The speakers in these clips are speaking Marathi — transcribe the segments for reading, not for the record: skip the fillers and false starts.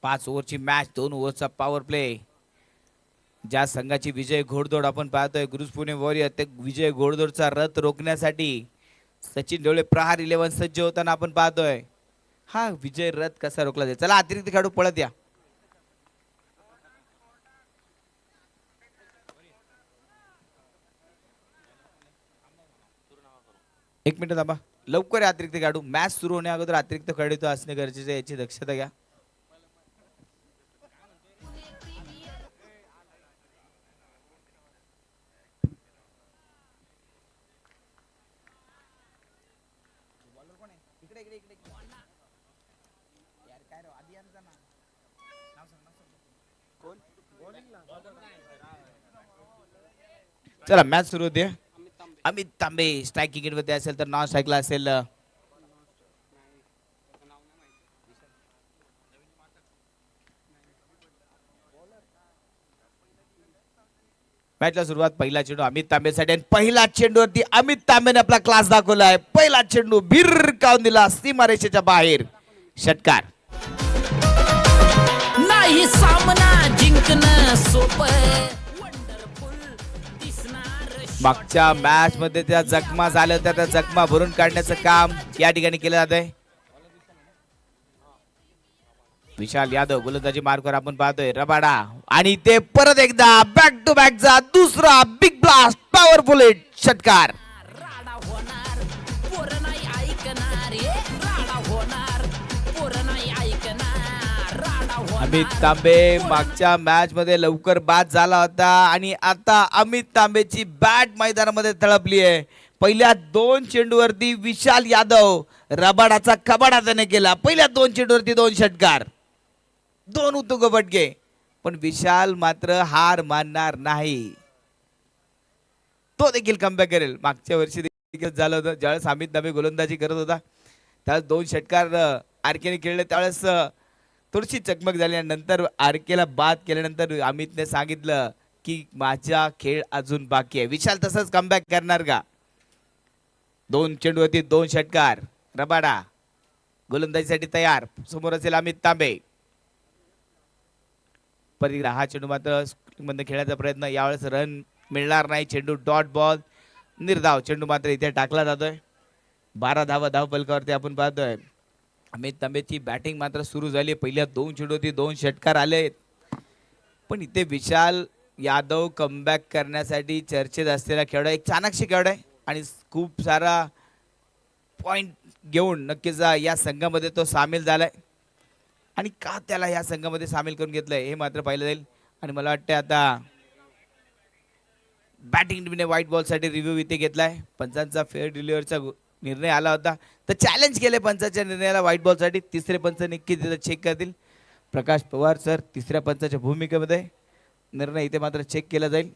5 ओव्हरची मॅच, 2 ओव्हरचा पॉवर प्ले. ज्या संघाची विजय घोडदौड आपण पाहतोय गुरुज पुणे वॉरियर, ते विजय घोडदौडचा रथ रोखण्यासाठी सचिन ढवळे प्रहार 11 सज्ज होताना आपण पाहतोय. हा विजय रथ कसा रोखला जाईल. चला अतिरिक्त खेळाडू पळत या. एक मिनिट थांबा, लवकर या अतिरिक्त खेळाडू. मॅच सुरू होण्या अगोदर अतिरिक्त खेळाडू असणे गरजेचे आहे, याची दक्षता घ्या. चला मॅच सुरू होते. अमित तांबे स्ट्रायकिंग मध्ये असेल तर नॉन स्ट्राईकला असेल. मॅचला सुरुवात. पहिला चेंडू अमित तांबेसाठी आणि पहिला चेंडूवरती अमित तांबेने आपला क्लास दाखवलाय. पहिला चेंडू भिरकावून दिला सीमारेषेच्या बाहेर. षटकार. नाही सामना जिंकणं सोपं. मागच्या मॅच मध्ये त्या जखमा झाल्या होत्या, त्या जखमा भरून काढण्याचं काम या ठिकाणी केलं जात आहे. विशाल यादव गोलंदाजी मार्कवर आपण पाहतोय. रबाडा आणि ते परत एकदा बॅक टू बॅकचा दुसरा बिग ब्लास्ट पॉवरफुल हिट. षटकार. राडा होणार पोर नाही ऐकणार. राडा होणार पोर नाही ऐकणार. राडा होणार. अमित तांबे मागच्या मॅच मध्ये लवकर बाद झाला होता आणि आता अमित तांबेची बॅट मैदानामध्ये तळपली आहे. पहिल्या 2 चेंडूवरती विशाल यादव रबाडाचा कबाडा त्याने केला. पहिल्या 2 चेंडूवरती 2 षटकार, 2 उत्तुंग फटके. पण विशाल मात्र हार मानणार नाही. तो देखील कमबॅक करेल. मागच्या वर्षी देखील झालं होतं, ज्यावेळेस अमित तांबे गोलंदाजी करत होता त्यावेळेस 2 षटकार आरकेने खेळले. त्यावेळेस थोडीशी चकमक झाली आणि नंतर आरकेला बाद केल्यानंतर अमितने सांगितलं की माझा खेळ अजून बाकी आहे. विशाल तसंच कमबॅक करणार का? 2 चेंडूवरती 2 षटकार. रबाडा गोलंदाजीसाठी तयार. समोर असेल अमित तांबे. परत हा चेंडू मात्र मध्ये खेळण्याचा प्रयत्न, यावेळेस रन मिळणार नाही. चेंडू डॉट बॉल निर्धाव. चेंडू मात्र इथे टाकला जातोय. 12 धावा धाव फलकावरती आपण पाहतोय. अमित तांबेची बॅटिंग मात्र सुरू झाली. पहिल्या 2 चेंडूवरती 2 षटकार आले. पण इथे विशाल यादव कमबॅक करण्यासाठी चर्चेत असलेला खेळाडू, एक चाणक्य खेळाडू आहे आणि खूप सारा पॉइंट घेऊन नक्कीच या संघामध्ये तो सामील झालाय. आणि का त्याला या संघामध्ये सामील करून घेतलंय हे मात्र पाहिलं जाईल. आणि मला वाटतं आता बॅटिंग टीमने व्हाईट बॉल साठी रिव्ह्यू इथे घेतलाय. पंचांचा फेअर डिलिव्हरचा निर्णय आला होता, तर चॅलेंज केले पंचाच्या निर्णयाला व्हाईट बॉल साठी. तिसरे पंच नक्की तिथं चेक करतील. प्रकाश पवार सर तिसऱ्या पंचाच्या भूमिकेमध्ये. निर्णय इथे मात्र चेक केला जाईल.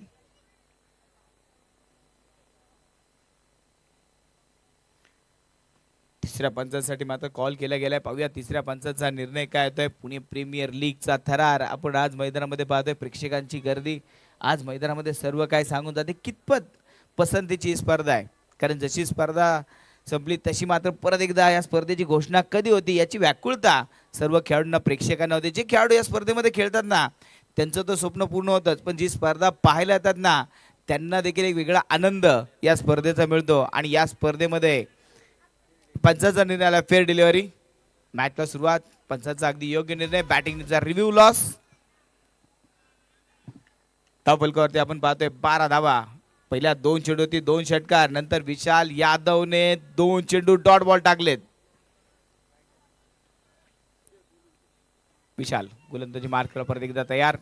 तिसऱ्या पंचासाठी मात्र कॉल केला गेलाय. पाहूया तिसऱ्या पंचाचा निर्णय काय येतोय. पुणे प्रीमियर लीगचा थरार आपण आज मैदानामध्ये पाहतोय. प्रेक्षकांची गर्दी आज मैदानामध्ये सर्व काय सांगून जाते. कितपत पसंतीची स्पर्धा आहे, कारण जशी स्पर्धा संपली तशी मात्र परत एकदा या स्पर्धेची घोषणा कधी होती याची व्याकुळता सर्व खेळाडूंना, प्रेक्षकांना होते. जे खेळाडू या स्पर्धेमध्ये खेळतात ना त्यांचं तर स्वप्न पूर्ण होतंच, पण जी स्पर्धा पाहायला येतात ना त्यांना देखील एक वेगळा आनंद या स्पर्धेचा मिळतो. आणि या स्पर्धेमध्ये पंचाचा निर्णय आला फेअर डिलिव्हरी. मॅचला सुरुवात. पंचाचा अगदी योग्य निर्णय. बॅटिंगचा रिव्ह्यू लॉस. धाव फलकावरती आपण पाहतोय 12 धावा. पहिल्या 2 चेंडूवरती 2 षटकार. नंतर विशाल यादवने 2 चेंडू डॉट बॉल टाकलेत. विशाल गोलंदाजी मार्क परत एकदा तयार.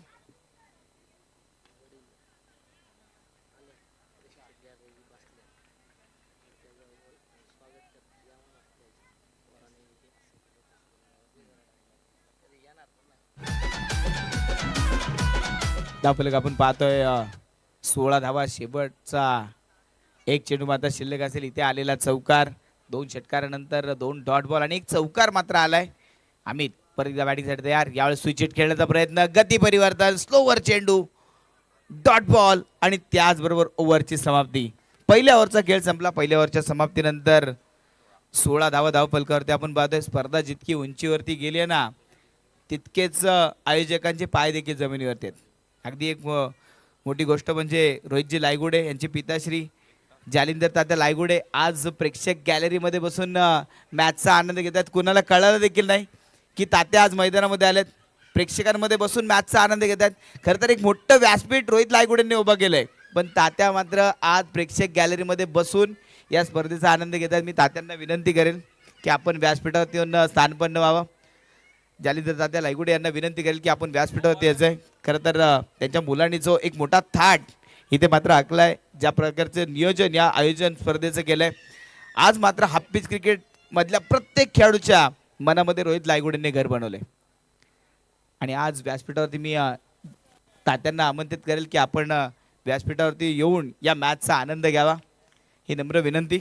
धावफलक आपण पाहतोय 16 धावा. शेवटचा एक चेंडू मात्र शिल्लक असेल. इथे आलेला चौकार. 2 षटकारानंतर 2 डॉट बॉल आणि 1 चौकार मात्र आलाय. अमित परत एकदा बॅटिंगसाठी तयार. यावेळेस स्विच हिट खेळण्याचा प्रयत्न. गती परिवर्तन. स्लोवर चेंडू डॉट बॉल आणि त्याचबरोबर ओव्हरची समाप्ती. पहिल्या ओव्हरचा खेळ संपला. पहिल्या ओव्हरच्या समाप्तीनंतर 16 धावा धाव फलकावरती आपण पाहतोय. स्पर्धा जितकी उंचीवरती गेली आहे ना तितकेच आयोजकांचे पाय देखील जमिनीवरती आहेत. अगदी एक मोठी गोष्ट म्हणजे रोहितजी लायगुडे यांचे पिताश्री जालिंदर तात्या लायगुडे आज प्रेक्षक गॅलरीमध्ये बसून मॅचचा आनंद घेतात. कुणाला कळालं देखील नाही की तात्या आज मैदानामध्ये आलेत, प्रेक्षकांमध्ये बसून मॅचचा आनंद घेतात. खरं तर एक मोठं व्यासपीठ रोहित लायगुडेंनी उभं केलंय, पण तात्या मात्र आज प्रेक्षक गॅलरीमध्ये बसून या स्पर्धेचा आनंद घेतात. मी तात्यांना विनंती करेन की आपण व्यासपीठावरती येऊन स्थानपन्न व्हावं. जालिंदर तात्या लायगुडे यांना विनंती करेल की आपण व्यासपीठावरती यायचं आहे. खरं तर त्यांच्या मुलांनी जो एक मोठा थाट इथे मात्र आखलाय, ज्या प्रकारचं नियोजन या आयोजन स्पर्धेचं केलंय, आज मात्र हाफिज क्रिकेट मधल्या प्रत्येक खेळाडूच्या मनामध्ये रोहित लायगुडेंनी घर बनवले. आणि आज व्यासपीठावरती मी तात्यांना आमंत्रित करेल की आपण व्यासपीठावरती येऊन या मॅचचा आनंद घ्यावा, ही नम्र विनंती.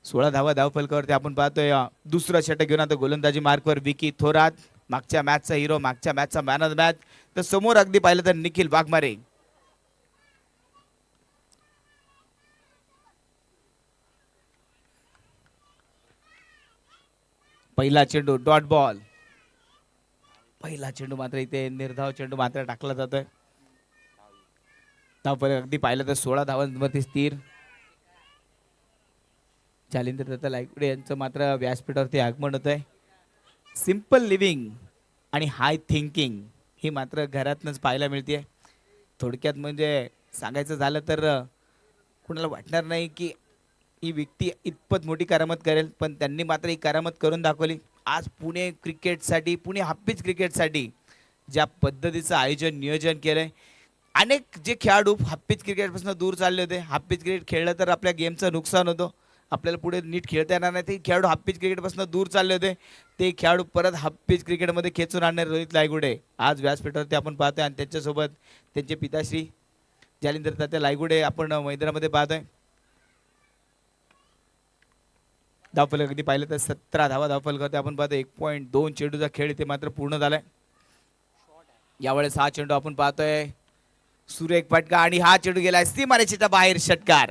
16 धावा धावफलकावरती आपण पाहतोय दुसरं षटक घेऊन आता गोलंदाजी मार्कवर विकी थोरात, मागच्या मॅचचा हिरो, मागच्या मॅचचा मॅन ऑफ द मॅच. तर समोर अगदी पाहिलं तर निखिल वाघमारे. पहिला चेंडू डॉट बॉल, पहिला चेंडू मात्र इथे निर्धाव चेंडू मात्र टाकला जातोय. धावफलक अगदी पाहिलं तर 16 धावांवरती स्थिर. जालिंदर दत्त लायगुडे यांचं मात्र व्यासपीठावरती आगमन होत आहे. सिम्पल लिव्हिंग आणि हाय थिंकिंग ही मात्र घरातनंच पाहायला मिळते. थोडक्यात म्हणजे सांगायचं झालं तर कुणाला वाटणार नाही की ही व्यक्ती इतपत मोठी करामत करेल, पण त्यांनी मात्र ही करामत करून दाखवली. आज पुणे क्रिकेटसाठी, पुणे हाफिज क्रिकेटसाठी ज्या पद्धतीचं आयोजन नियोजन केलंय, अनेक जे खेळाडू हाफिज क्रिकेटपासून दूर चालले होते, हाफिज क्रिकेट खेळलं तर आपल्या गेमचं नुकसान होतं, आपल्याला पुढे नीट खेळता येणार नाही, ते खेळाडू हाफिज क्रिकेटपासून दूर चालले होते, ते खेळाडू परत हाफिज क्रिकेटमध्ये खेचून आणणारे रोहित लायगुडे आज व्यासपीठावरती आपण पाहतोय. आणि त्यांच्यासोबत त्यांचे पिताश्री जालिंदर तात्या लायगुडे आपण मैदानामध्ये पाहतोय. धावफलक अगदी पाहिलं तर 17 धावा धावफलकावरती आपण पाहतोय. 1.2 चेंडूचा खेळ इथे मात्र पूर्ण झालाय. यावेळेस हा चेंडू आपण पाहतोय सुरेख फटका आणि हा चेंडू गेलाय सीमारेषेच्या बाहेर, षटकार.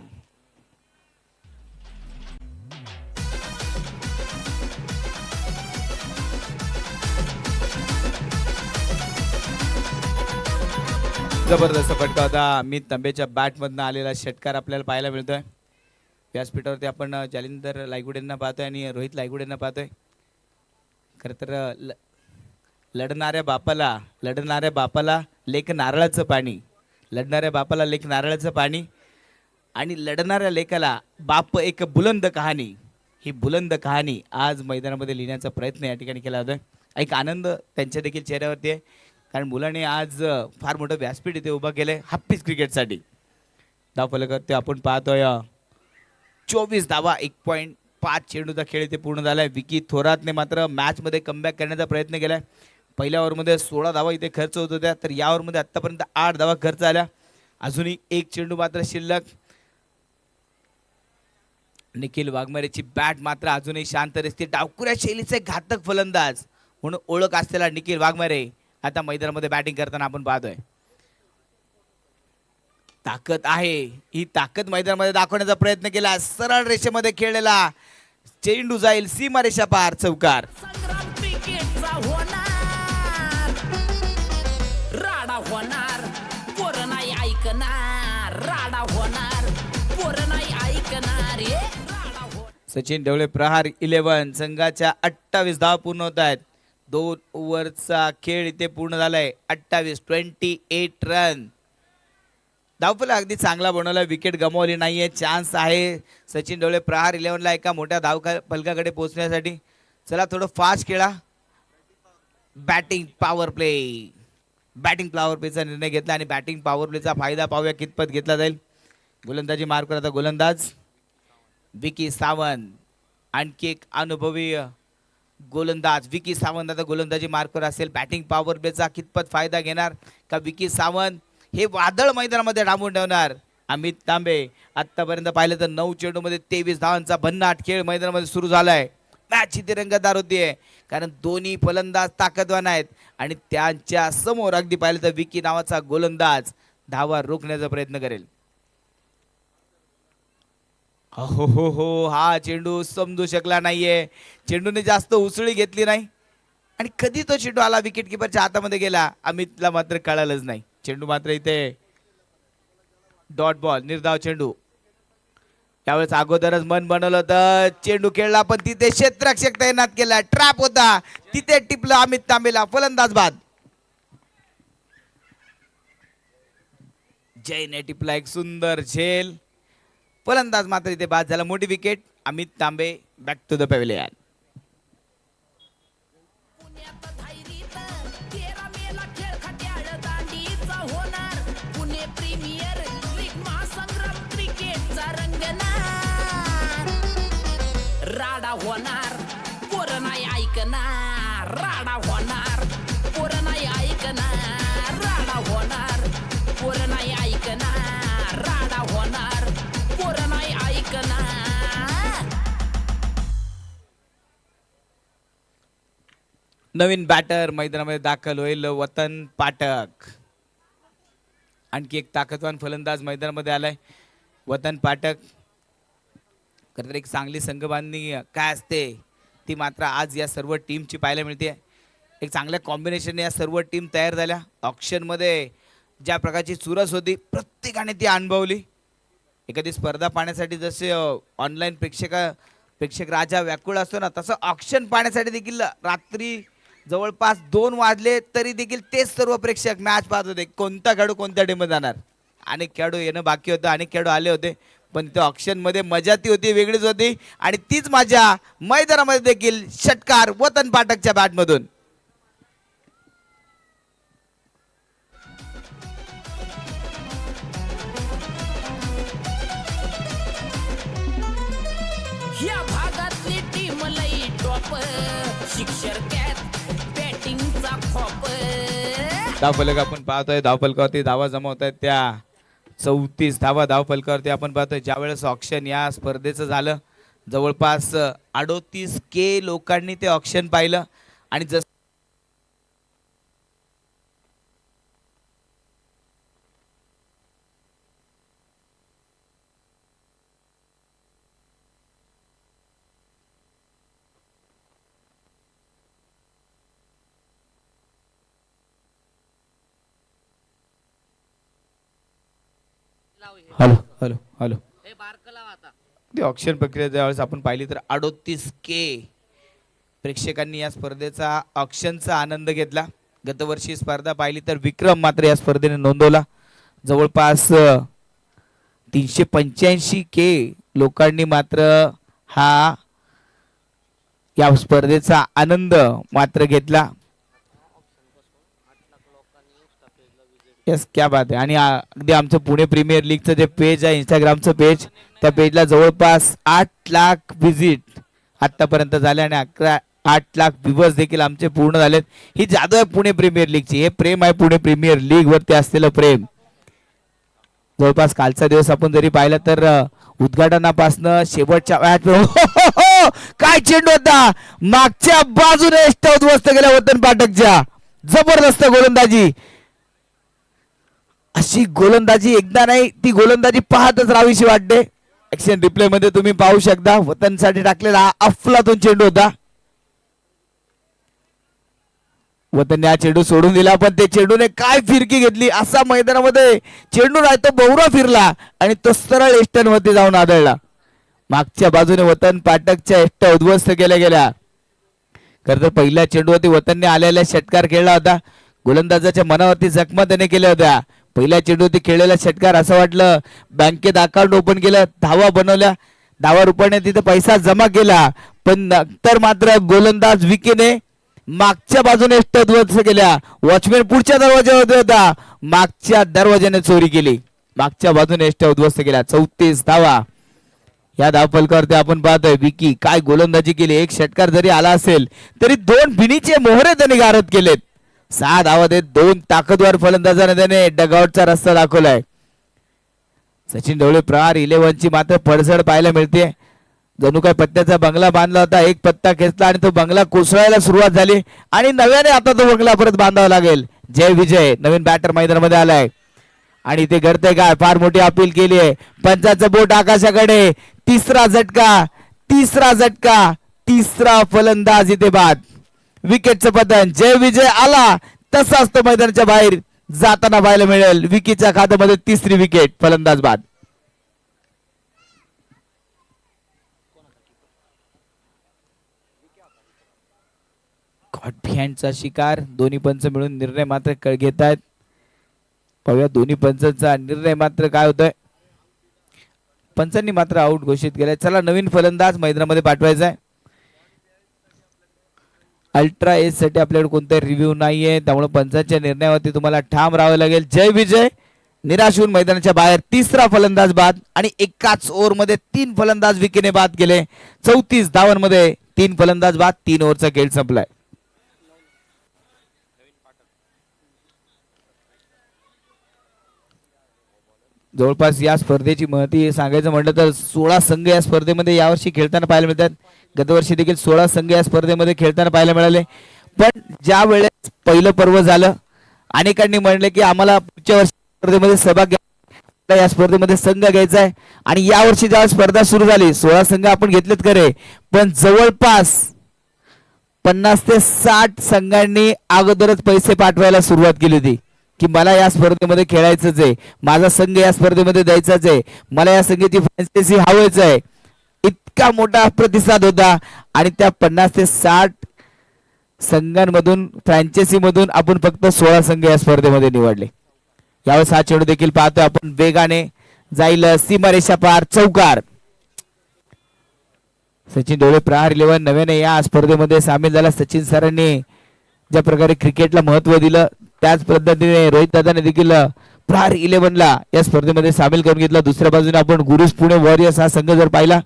जबरदस्त फटका होता. अमित तांबेच्या बॅटमधनं आलेला षटकार आपल्याला पाहायला मिळतोय. व्यासपीठावरती आपण जालिंदर लायगुडेंना पाहतोय आणि रोहित लायगुडेंना पाहतोय. खरं तर लढणाऱ्या बापाला लेक नारळाचं पाणी, लढणाऱ्या बापाला लेक नारळाचं पाणी आणि लढणाऱ्या लेकाला बाप एक बुलंद कहाणी. ही बुलंद कहाणी आज मैदानामध्ये लिहिण्याचा प्रयत्न या ठिकाणी केला जातोय. एक आनंद त्यांच्या देखील चेहऱ्यावरती आहे, कारण मुलाने आज फार मोठं व्यासपीठ इथे उभं केलंय हाफिज क्रिकेटसाठी. धावफलकावरती आपण पाहतोय 24 धावा, 1.5 चेंडूचा खेळ इथे पूर्ण झालाय. विकी थोरातने मात्र मॅचमध्ये कमबॅक करण्याचा प्रयत्न केलाय. पहिल्या ओव्हरमध्ये 16 धावा इथे खर्च होत होत्या, तर या ओव्हरमध्ये आतापर्यंत 8 धावा खर्च झाल्या. अजूनही एक चेंडू मात्र शिल्लक. निखिल वाघमारेची बॅट मात्र अजूनही शांत दिसते. डावखुऱ्या शैलीचे घातक फलंदाज म्हणून ओळख असलेला निखिल वाघमारे आता मैदानामध्ये बॅटिंग करताना आपण पाहतोय. ताकद आहे, ही ताकद मैदानामध्ये दाखवण्याचा प्रयत्न केला. सरळ रेषेमध्ये खेळलेला चेंडू जाईल सीमारेषा पार, चौकार. संग्राम क्रिकेटचा होणार, राडा होणार, पोरं नाही ऐकणार, राडा होणार, पोरं नाही ऐकणार, राडा होणार. सचिन ढवळे प्रहार 11 संघाच्या 28 धावा पूर्ण होत आहेत. 2 ओव्हरचा खेळ इथे पूर्ण झालाय. 28 रन. धावफलक अगदी चांगला बनवला, विकेट गमावली नाहीये, चान्स आहे सचिन ढवळे प्रहार 11ला एका मोठ्या धाव फलकाकडे पोहोचण्यासाठी. चला थोडं फास्ट खेळा. बॅटिंग पॉवर प्लेचा निर्णय घेतला आणि बॅटिंग पॉवर प्लेचा फायदा पाहूया कितपत घेतला जाईल. गोलंदाजी मार्कवर आता गोलंदाज विकी सावंत, आणखी एक अनुभवी गोलंदाज विकी सावंत आता गोलंदाजी मार्कवर असेल. बॅटिंग पॉवर प्लेचा कितपत फायदा घेणार का विकी सावंत, हे वादळ मैदानामध्ये डांबून ठेवणार. अमित तांबे आतापर्यंत पाहिलं तर 9 चेंडूमध्ये 23 धावांचा भन्नाट खेळ मैदानामध्ये सुरू झालाय. मॅच इथे रंगतदार होतीये, कारण दोन्ही फलंदाज ताकदवान आहेत आणि त्यांच्या समोर अगदी पाहिलं तर विकी नावाचा गोलंदाज धावा रोखण्याचा प्रयत्न करेल. हो, हा चेंडू समजू शकला नाहीये. चेंडूने जास्त उसळी घेतली नाही आणि कधी तो चेंडू आला विकेट किपरच्या हातामध्ये गेला अमितला मात्र कळालंच नाही. चेंडू मात्र इथे डॉट बॉल, निर्धाव चेंडू. त्यावेळेस अगोदरच मन बनवलं होतं, चेंडू खेळला पण तिथे क्षेत्ररक्षक तैनात केला, ट्रॅप होता तिथे टिपलं अमित तांबेला. फलंदाज बाद. जयने टिपला एक सुंदर झेल. फलंदाज मात्र इथे बाद झाला. मोठी wicket. Amit Tambe back to the pavilion. पुण्यात धायरीत 13 मेला खेळ खट्याळ दांडीचा होणार. पुणे प्रीमियर लीग महासंग्राम क्रिकेटचा रंगणार. राडा होणार पोरं नाही ऐकणार. राडा होणार पोरं नाही ऐकणार. राडा होणार पोरं नाही ऐकणार. राडा होणार पोरं नाही ऐकणार. नवीन बॅटर मैदानामध्ये दाखल होईल वतन पाठक. आणखी एक ताकदवान फलंदाज मैदानामध्ये आलाय वतन पाठक. खरं तर एक चांगली संघबांधणी काय असते ती मात्र आज या सर्व टीमची पाहायला मिळते. एक चांगल्या कॉम्बिनेशन या सर्व टीम तयार झाल्या. ऑक्शनमध्ये ज्या प्रकारची चुरस होती प्रत्येकाने ती अनुभवली. एखादी स्पर्धा पाहण्यासाठी जसे ऑनलाईन प्रेक्षक राजा व्याकुळ असतो ना, तसं ऑक्शन पाहण्यासाठी देखील रात्री जवळपास 2 वाजले तरी देखील तेच सर्व प्रेक्षक मॅच पाहत होते. कोणता खेळाडू कोणत्या टीममध्ये जाणार. अनेक खेळाडू येणं बाकी होतं, अनेक खेळाडू आले होते, पण त्या ऑक्शनमध्ये मजा ती होती, वेगळीच होती. आणि तीच मजा मैदानामध्ये देखील षटकार वतन पाठकच्या बॅटमधून. या भागातली टीम लई टॉप. शिक्षर कॅट बॅटिंगचा खॉप. धावफलक आपण पाहतोय. धावफलकावरती धावा जमवत आहेत त्या 34 धावा धावफलकावरती आपण पाहतोय. ज्यावेळेस ऑक्शन या स्पर्धेचं झालं जवळपास 38K लोकांनी ते ऑक्शन पाहिलं. आणि जस हॅलो हॅलो हॅलो ते ऑक्शन प्रक्रिया ज्यावेळेस आपण पाहिली तर 38K प्रेक्षकांनी या स्पर्धेचा ऑक्शनचा आनंद घेतला. गतवर्षी स्पर्धा पाहिली तर विक्रम मात्र या स्पर्धेने नोंदवला. जवळपास 385K लोकांनी मात्र हा या स्पर्धेचा आनंद मात्र घेतला. यस क्या बात आहे. आणि अगदी आमचं पुणे प्रीमियर लीगचं जे पेज आहे इंस्टाग्रामचं पेज, त्या पेजला जवळपास 8 लाख व्हिजिट आतापर्यंत झाले आणि 8 लाख व्ह्यूवर्स देखील आमचे पूर्ण झालेत. ही जादू आहे पुणे प्रीमियर लीगची. हे प्रेम आहे पुणे प्रीमियर लीग वरती असलेलं प्रेम. जवळपास कालचा दिवस आपण जरी पाहिला तर उद्घाटनापासनं शेवटच्या काय चेंडू होता. मागच्या बाजूने उद्ध्वस्त गेल्या वतन पाठकच्या. जबरदस्त गोलंदाजी. अशी गोलंदाजी एकदा नाही ती गोलंदाजी पाहतच राहावीशी वाटते. ऍक्शन रिप्ले मध्ये तुम्ही पाहू शकता वतनसाठी टाकलेला अफलातून चेंडू होता. वतनने हा चेंडू सोडून दिला पण ते चेंडूने काय फिरकी घेतली. असा मैदानामध्ये चेंडू नाही तो बहुरा फिरला आणि तो सरळ एस्टन वरती जाऊन आदळला. मागच्या बाजूने वतन पाठकच्या एष्ट्या उद्ध्वस्त केल्या गेल्या. खरं तर पहिल्या चेंडूवरती वतनने आलेला षटकार खेळला होता. गोलंदाजाच्या मनावरती जखमा त्याने केल्या होत्या. पहिल्या चेंडूवरती खेळलेला षटकार असं वाटलं बँकेत अकाउंट ओपन केलं, धावा बनवल्या, धावा रुपयाने तिथे पैसा जमा केला. पण नंतर मात्र गोलंदाज विकीने मागच्या बाजूने उद्ध्वस्त केल्या. वॉचमॅन पुढच्या दरवाज्यावर होता, मागच्या दरवाजाने चोरी केली. मागच्या बाजूने उद्ध्वस्त केल्या. 34 धावा या धावफलकावरती आपण पाहतोय. विकी काय गोलंदाजी केली. एक षटकार जरी आला असेल तरी 2 बिनीचे मोहरे त्यांनी गारद केलेत. 6 धावा देत 2 ताकदवार फलंदाजाने त्याने डगआउटचा रस्ता दाखवलाय. सचिन ढवळे प्रहार 11 ची मात्र पडझड पाहायला मिळते. जणू काय पत्त्याचा बंगला बांधला होता, एक पत्ता खेचला आणि तो बंगला कोसळायला सुरुवात झाली आणि नव्याने आता तो बंगला परत बांधावा लागेल. जय विजय नवीन बॅटर मैदानामध्ये आलाय आणि ते घडतंय काय. फार मोठी अपील केली आहे. पंचाचं बोट आकाशाकडे. तिसरा झटका, तिसरा फलंदाज इथे बाद. विकेटचं पतन. जय विजय आला तसाच तो मैदानाच्या बाहेर जाताना पाहायला मिळेल. विकीच्या खात्यामध्ये तिसरी विकेट. फलंदाज बाद. कॉट बिहाइंडचा शिकार. दोन्ही पंच मिळून निर्णय मात्र घेत आहेत. पाहूया दोन्ही पंचांचा निर्णय मात्र काय होतोय. पंचांनी मात्र आउट घोषित केलाय. चला नवीन फलंदाज मैदानामध्ये पाठवायचा आहे. अल्ट्रा एज साठी आपल्याकडे कोणताही रिव्ह्यू नाहीये, त्यामुळे पंचांच्या निर्णयावरती तुम्हाला ठाम राहावं लागेल. जय विजय निराश होऊन मैदानाच्या बाहेर. तिसरा फलंदाज बाद आणि एकाच ओव्हर मध्ये 3 फलंदाज विकेने बाद केले. 34 धावांमध्ये 3 फलंदाज बाद. 3 ओव्हरचा खेळ संपलाय. जवळपास या स्पर्धेची महती सांगायचं म्हटलं तर 16 संघ या स्पर्धेमध्ये यावर्षी खेळताना पाहायला मिळतात. गतवर्षी देखील 16 संघ या स्पर्धेमध्ये खेळताना पाहायला मिळाले. पण ज्या वेळेस पहिलं पर्व झालं अनेकांनी म्हणले की आम्हाला पुढच्या वर्षी स्पर्धेमध्ये सहभाग घ्यायचा, या स्पर्धेमध्ये संघ घ्यायचा आहे. आणि यावर्षी जेव्हा स्पर्धा सुरू झाली 16 संघ आपण घेतलेत खरे, पण जवळपास 50 ते 60 संघांनी अगोदरच पैसे पाठवायला सुरुवात केली होती की मला या स्पर्धेमध्ये खेळायचंच आहे, माझा संघ या स्पर्धेमध्ये द्यायचाच आहे, मला या संघाची फ्रँचायझी हवंच आहे. इतका मोठा प्रतिसाद होता आणि त्या 50 ते 60 संघांमधून फ्रँचायझी मधून आपण फक्त 16 संघ या स्पर्धेमध्ये निवडले. यावेळेस हा चेंडू देखील पाहतोय आपण वेगाने जाईल सीमारेषा पार. चौकार. सचिन ढोळे प्रहार 11 नव्याने या स्पर्धेमध्ये सामील झाला. सचिन सरांनी ज्या प्रकारे क्रिकेटला महत्व दिलं त्याच पद्धतीने रोहित दादाने देखील प्रहार 11 ला या स्पर्धेमध्ये सामील करून घेतला. दुसऱ्या बाजूने आपण गुरुज पुणे वॉरियर्स हा संघ जर पाहिला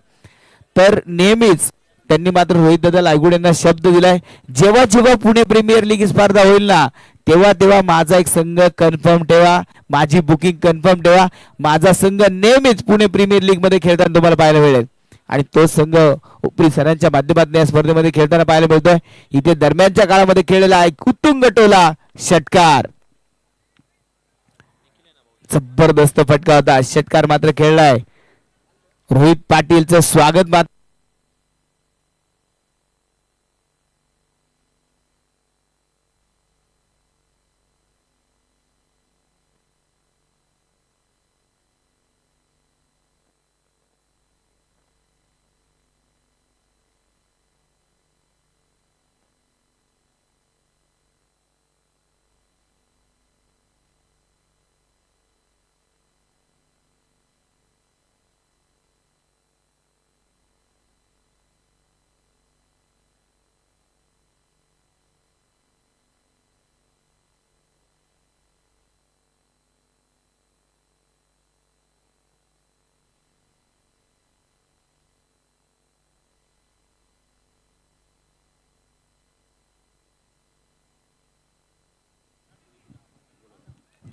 तर नेहमीच त्यांनी मात्र रोहित दादा लायगुड यांना शब्द दिलाय, जेव्हा जेव्हा पुणे प्रीमियर लीग स्पर्धा होईल ना तेव्हा तेव्हा माझा एक संघ कन्फर्म ठेवा, माझी बुकिंग कन्फर्म ठेवा. माझा संघ नेहमीच पुणे प्रीमियर लीग मध्ये खेळताना तुम्हाला पाहायला मिळेल. आणि तो संघ उपरी सरांच्या माध्यमातून या स्पर्धेमध्ये खेळताना पाहायला मिळतोय. इथे दरम्यानच्या काळामध्ये खेळलेला आहे कुतुंग टोला षटकार. जबरदस्त फटका होता. षटकार मात्र खेळलाय. रोहित पाटीलचं स्वागत मात्र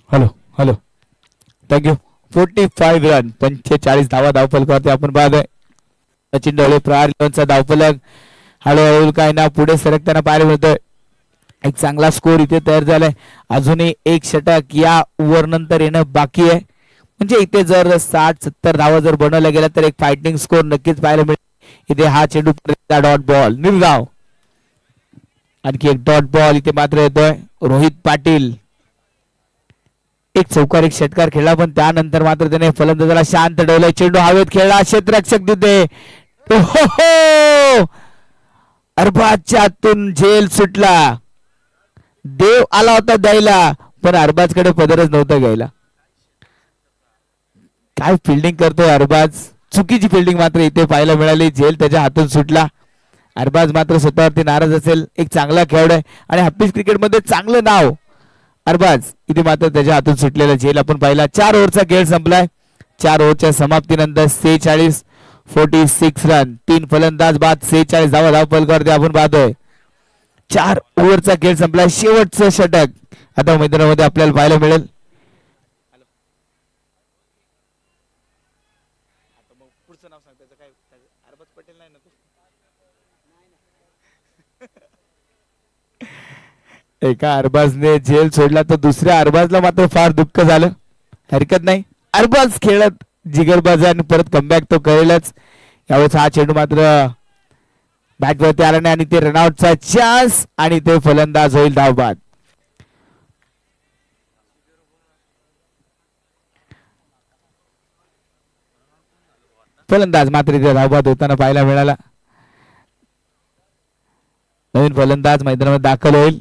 हॅलो हॅलो थँक्यू. 45 रन 45 धावा धावफलकावरती आपण पाहतोय. सचिन ढोळे प्रहार 11चा धावफलक हळूहळू काय ना पुढे सरकताना पाहायला मिळतोय. एक चांगला स्कोर इथे तयार झालाय. अजूनही एक षटक या ओव्हर नंतर येणं बाकी आहे. म्हणजे इथे जर 60-70 धावा जर बनवल्या गेल्या तर एक फायटिंग स्कोर नक्कीच पाहायला मिळेल. इथे हा चेंडू डॉट बॉल निर्धाव. आणखी एक डॉट बॉल इथे मात्र येतोय. रोहित पाटील एक चौकार एक षटकार खेळला पण त्यानंतर मात्र त्याने फलंदाजाला शांत ठेवलाय. चेंडू हवेत खेळला. क्षेत्ररक्षक तिथे अरबाजच्या हातून झेल सुटला. देव आला होता द्यायला पण अरबाजकडे पदरच नव्हता घ्यायला. काय फिल्डिंग करतोय अरबाज. चुकीची फिल्डिंग मात्र इथे पाहायला मिळाली. झेल त्याच्या हातून सुटला. अरबाज मात्र स्वतःवरती नाराज असेल. एक चांगला खेळाडू आहे आणि हप्पीज क्रिकेटमध्ये चांगलं नाव अरबाज. इथे मात्र त्याच्या हातून सुटलेला झेल आपण पाहिला. 4 ओव्हरचा खेळ संपलाय. 4 ओव्हरच्या समाप्तीनंतर 46 रन 3 फलंदाज बाद 46 धावा धावफलकावरती आपण पाहतोय. 4 ओव्हरचा खेळ संपलाय. शेवटचं षटक आता मैदानामध्ये आपल्याला पाहायला मिळेल. एका अरबाजने झेल सोडला तर दुसऱ्या अरबाजला मात्र फार दुःख झालं. हरकत नाही. अरबाज खेळत जिगरबाज आणि परत कमबॅक तो करेलच. यावेळेस हा चेंडू मात्र बॅट वरती आला नाही आणि ते रनआउटचा चान्स आणि ते फलंदाज होईल धावबाद. फलंदाज मात्र इथे धावबाद होताना पाहायला मिळाला. नवीन फलंदाज मैदानामध्ये दाखल होईल.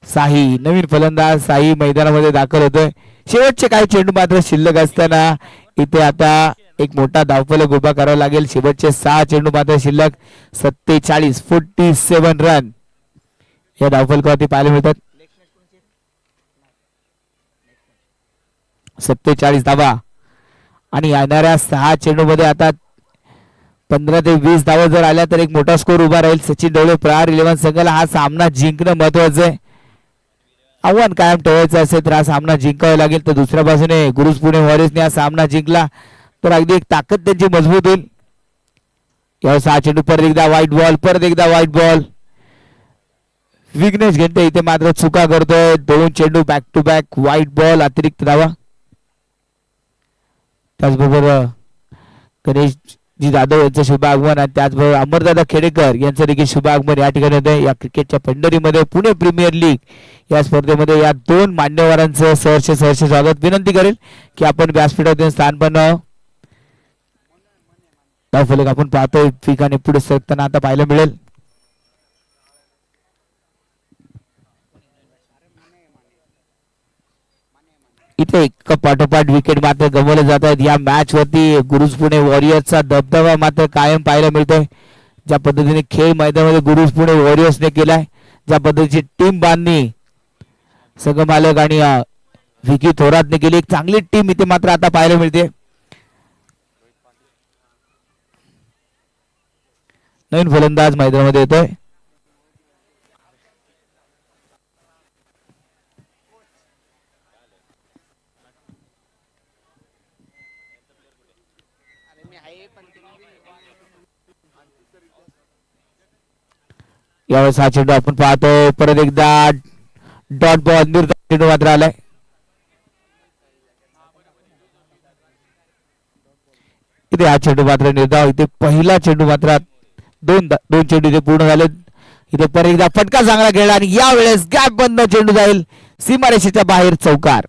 साही नवीन फलंदाज साही मैदानामध्ये दाखल होतोय. शेवटचे काही चेंडू मात्र शिल्लक असताना इथे आता एक मोठा धावफलक उभा करावा लागेल. शेवटचे 6 चेंडू मात्र शिल्लक. 47 रन या धावफलकावरती पाहायला मिळतात. 47 धावा आणि येणाऱ्या 6 चेंडू मध्ये आता 15 ते 20 धावा जर आल्या तर एक मोठा स्कोर उभा राहील. सचिन ढवळे प्रहार 11 संघाला हा सामना जिंकणं महत्वाचं आहे. आव्हान कायम ठेवायचं असेल तर हा सामना जिंकावा लागेल. तर दुसऱ्या बाजूने गुरुज पुणे वॉरियर्सने हा सामना जिंकला तर अगदी एक ताकद त्यांची मजबूत होईल. या 6 चेंडू परत एकदा व्हाईट बॉल. विघ्नेश घेंटे इथे मात्र चुका करतोय. 2 चेंडू back to back wide ball अतिरिक्त धावा. त्याचबरोबर गणेश जी जाधव यांचं शुभ आगमन आणि त्याचबरोबर अमरदादा खेडेकर यांचं देखील शुभ आगमन या ठिकाणी होते. या क्रिकेटच्या पंढरीमध्ये पुणे प्रीमियर लीग या स्पर्धेमध्ये या 2 मान्यवरांचं सहर्ष स्वागत. विनंती करेल की आपण व्यासपीठावरून स्थान बनवावं. धावफलक आपण पाहतोय ठिकाणी पुढे सरकताना आता पाहायला मिळेल. इथे एक पाठोपाठ विकेट मात्र गमावले जात आहेत. या मॅच वरती गुरुज पुणे वॉरियर्सचा दबदबा मात्र कायम पाहायला मिळतोय. ज्या पद्धतीने खेळ मैदानामध्ये गुरुज पुणे वॉरियर्सने केलाय, ज्या पद्धतीची टीम बांधणी संघमालक आणि विकी थोरातने केली, एक चांगली टीम इथे मात्र आता पाहायला मिळते. नवीन फलंदाज मैदानामध्ये येतोय. यावेळेस हा चेंडू आपण पाहतोय परत एकदा डॉट बॉल निर्धारित चेंडू मात्र आलाय. इथे हा चेंडू मात्र निर्धाव. इथे पहिला चेंडू मात्र दोन चेंडू इथे पूर्ण झाले. इथे परत एकदा फटका चांगला खेळला आणि यावेळेस गॅप बंद चेंडू जाईल सीमारेषेच्या बाहेर. चौकार.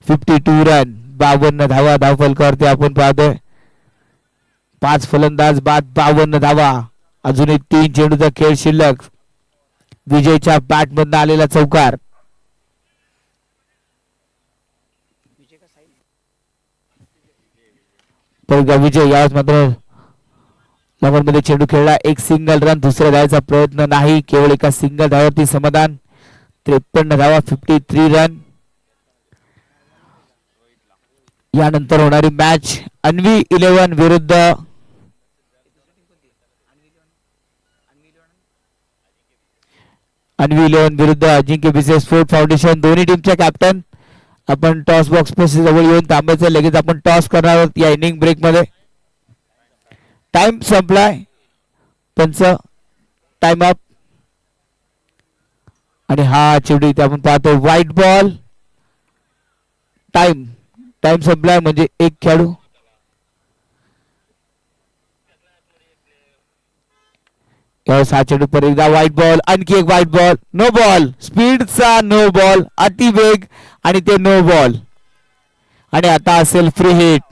52 रन 52 धावा धावफलकावरती आपण पाहतोय. 5 फलंदाज बाद 52 धावा. अजूनही 3 चेंडूचा खेळ शिल्लक. विजयच्या बॅट मधून आलेला चौकार. विजय यावेळेस मात्र मध्ये चेंडू खेळला. एक सिंगल रन. दुसऱ्या धावाचा प्रयत्न नाही, केवळ एका सिंगल धावावरती समाधान. 53 धावा 53 रन. यानंतर होणारी मॅच अन्वी 11 विरुद्ध अजिंक्य भिसे स्पोर्ट फाउंडेशन. दोन्ही टीमच्या कॅप्टन आपण टॉस बॉक्स पाशी जवळ येऊन थांबायचं. लगेच आपण टॉस करणार आहोत या इनिंग ब्रेक मध्ये. टाइम संपलाय, पंच टाइम अप. आणि हा चेंडू इथे आपण पाहतो व्हाईट बॉल. टाइम संपलाय म्हणजे एक खेळाडू. हा चेंडू परत एकदा व्हाईट बॉल. आणखी एक व्हाईट बॉल. No ball. स्पीडचा नो बॉल. अति वेग आणि ते नो बॉल. आणि आता असेल फ्री हिट.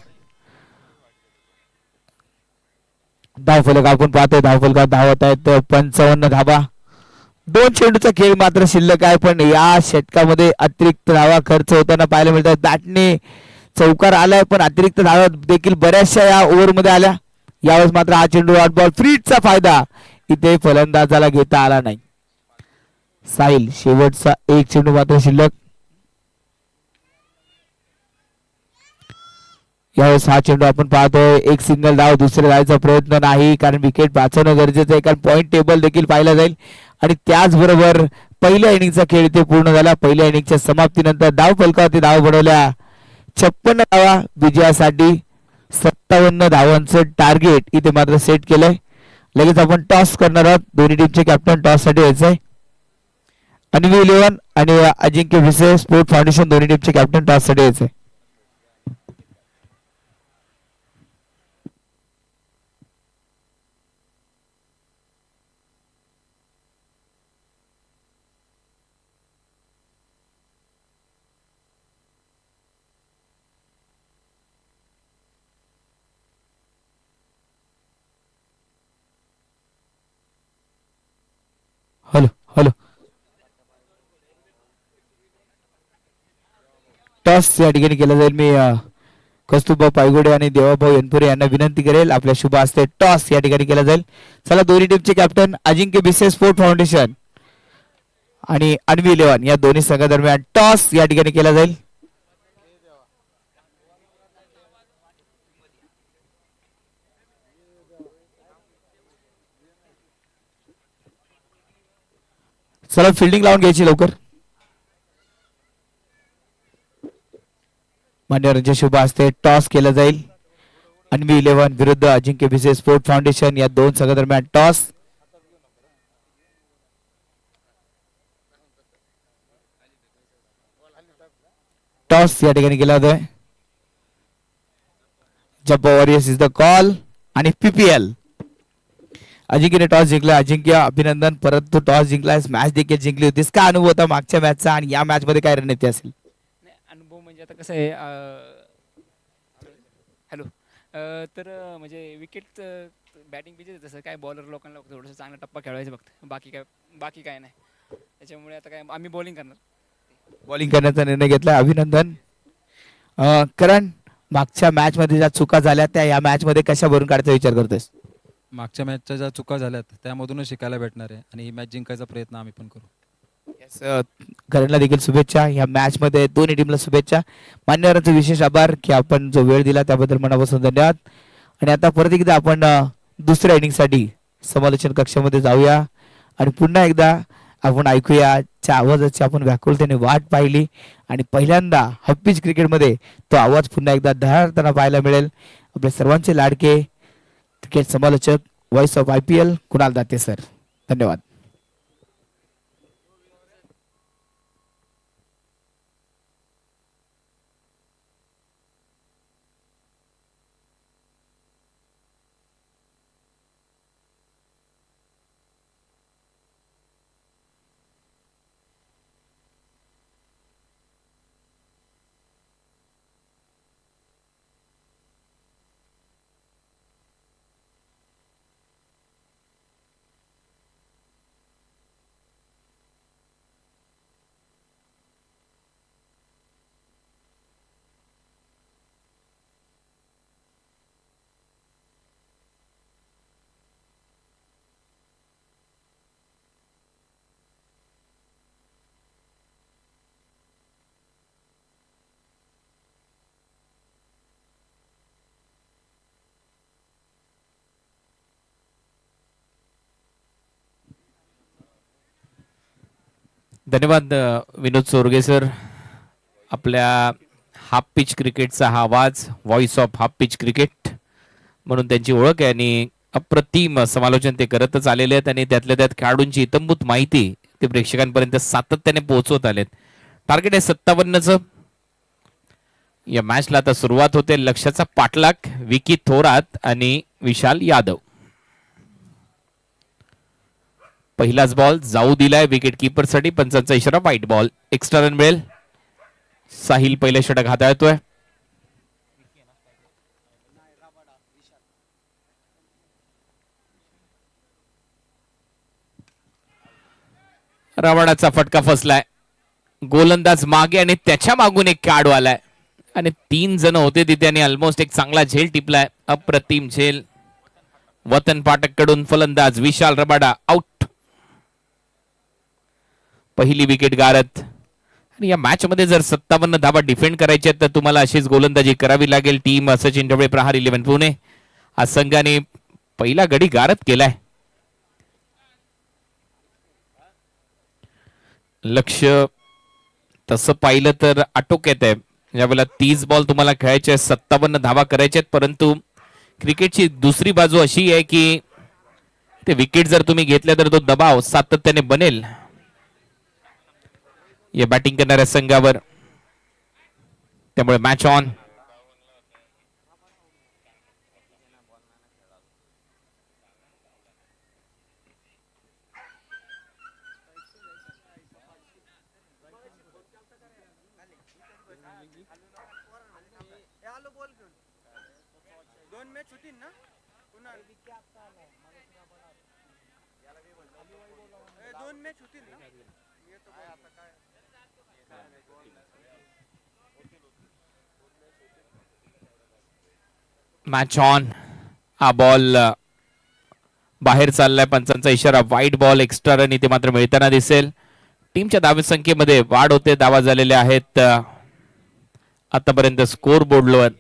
धावफलक आपण पाहतोय. धावफलकात धावत आहेत 55 धावा. 2 चेंडूचा खेळ मात्र शिल्लक आहे, पण या षटकामध्ये अतिरिक्त धावा खर्च होताना पाहायला मिळतात. बॅटने चौकार आलाय, पण अतिरिक्त धावा देखील बऱ्याचशा या ओव्हर मध्ये आल्या. यावेळेस मात्र हा चेंडू व्हाईट बॉल. फ्रीटचा फायदा इथे फलंदाजाला घेता आला नाही. साहिल शेवटचा एक चेंडू मात्र शिल्लक. यावेळेस हा चेंडू आपण पाहतोय. एक सिंगल धाव. दुसऱ्या धावाचा प्रयत्न नाही, कारण विकेट वाचवणं गरजेचं आहे, कारण पॉइंट टेबल देखील पाहिला जाईल. आणि त्याचबरोबर पहिल्या इनिंगचा खेळ इथे पूर्ण झाला. पहिल्या इनिंगच्या समाप्तीनंतर धाव फलकावरती धाव बनवल्या 56 धावा विजयासाठी. 57 धावांचं टार्गेट इथे मात्र सेट केलंय. लगेच आपण टॉस करणार आहोत. दोन्ही टीमचे कॅप्टन टॉस साठी यायचंय. अन्वी 11 आणि अजिंक्य भिसे स्पोर्ट फाउंडेशन दोन्ही टीमचे कॅप्टन टॉस साठी यायचंय. हॅलो. टॉस या ठिकाणी केला जाईल. मी कस्तुरबा पायगुडे आणि देवाभाऊ एनपुरे यांना विनंती करेल आपल्या शुभ हस्ते टॉस या ठिकाणी केला जाईल. चला दोन्ही टीमचे कॅप्टन अजिंक्य बिसे स्पोर्ट फाउंडेशन आणि अन्वी 11 या दोन्ही संघादरम्यान टॉस या ठिकाणी केला जाईल. चला फिल्डिंग लावून घ्यायची लवकर. मान्यवरांच्या शुभ हस्ते टॉस केला जाईल. अन्वी 11 विरुद्ध अजिंक्य बिसे स्पोर्ट फाउंडेशन या दोन संघादरम्यान टॉस. टॉस या ठिकाणी केला जातोय. जब्बा वॉरियर्स इज द कॉल आणि पीपीएल. अजिंक्यने टॉस जिंकला. अजिंक्य अभिनंदन. परत तू टॉस जिंकलास, मॅच देखील जिंकली होतीस. काय अनुभव होता मागच्या मॅचचा आणि या मॅच मध्ये काय रणनीती असेल? अनुभव म्हणजे आता कसं आहे हॅलो तर म्हणजे विकेट बॅटिंग पिच तसं काय बॉलर लोकांना थोडंसं चांगला टप्पा खेळवायचं फक्त बाकी काय नाही. त्याच्यामुळे आता काय आम्ही बॉलिंग करणार. बॉलिंग करण्याचा निर्णय घेतला. अभिनंदन. करण, मागच्या मॅच मध्ये ज्या चुका झाल्या त्या या मॅच मध्ये कशा भरून काढायचा विचार करतोस? मागच्या मॅचच्या ज्या चुका झाल्यात त्यामधूनच शिकायला भेटणार आहे आणि ही मॅच जिंकायचा प्रयत्न आम्ही पण करू. करणला देखील शुभेच्छा. या मॅच मध्ये दोन्ही टीमला शुभेच्छा. मान्यवरांचे विशेष आभार की आपण जो वेळ दिला त्याबद्दल मनापासून धन्यवाद. आणि आता परत एकदा आपण दुसऱ्या इनिंग साठी समालोचन कक्षामध्ये जाऊया आणि पुन्हा एकदा आपण ऐकूया त्या आवाजाची आपण व्याकुलतेने वाट पाहिली आणि पहिल्यांदा हप्पीच क्रिकेटमध्ये तो आवाज पुन्हा एकदा धडाडताना पाहायला मिळेल. आपले सर्वांचे लाडके क्रिकेट समालोचक voice of IPL Kunal Date sir. धन्यवाद. धन्यवाद विनोद सोरगे सर. आपल्या हाफ पिच क्रिकेटचा हा आवाज, voice of half pitch cricket म्हणून त्यांची ओळख आहे आणि अप्रतिम समालोचन ते करतच आलेले आहेत आणि त्यातल्या त्यात खेळाडूंची इतंभूत माहिती ते प्रेक्षकांपर्यंत सातत्याने पोहोचवत आलेत. टार्गेट आहे 57चं. या मॅचला आता सुरुवात होते. लक्ष्याचा पाठलाग विकी थोरात आणि विशाल यादव. पहिलाच बॉल जाऊ दिलाय विकेट किपर साठी. पंचांचा इशारा व्हाईट बॉल. एक्स्ट्रा रन मिळेल. साहिल पहिले षटक हाताळतोय. रवाडाचा फटका फसलाय. गोलंदाज मागे आणि त्याच्या मागून एक खेळाडू आलाय आणि 3 जण होते तिथे आणि ऑलमोस्ट एक चांगला झेल टिपलाय. अप्रतिम झेल. वतन पाठक कडून फलंदाज विशाल रबाडा आउट. पहिली विकेट गारत. आणि या मॅच मध्ये जर 57 धावा डिफेंड करायचे तर तुम्हाला अशीच गोलंदाजी करावी लागेल. टीम सचिन ढवळे प्रहार 11 पुणे आज संघाने पहिला गडी गारत केलाय. लक्ष तसं पाहिलं तर आटोक्यात आहे. ज्यावेळेला 30 बॉल तुम्हाला खेळायचे, 57 धावा करायचे, परंतु क्रिकेटची दुसरी बाजू अशी आहे की ते विकेट जर तुम्ही घेतले तर तो दबाव सातत्याने बनेल या बॅटिंग करणाऱ्या संघावर. त्यामुळे मॅच ऑन. Match on. हा बॉल बाहेर चाललाय. पंचांचा इशारा वाईट बॉल. एक्स्ट्रा रन इथे मात्र मिळताना दिसेल. टीमच्या धावसंख्येमध्ये वाढ होते. धावा झालेल्या आहेत आतापर्यंत स्कोर बोर्डवर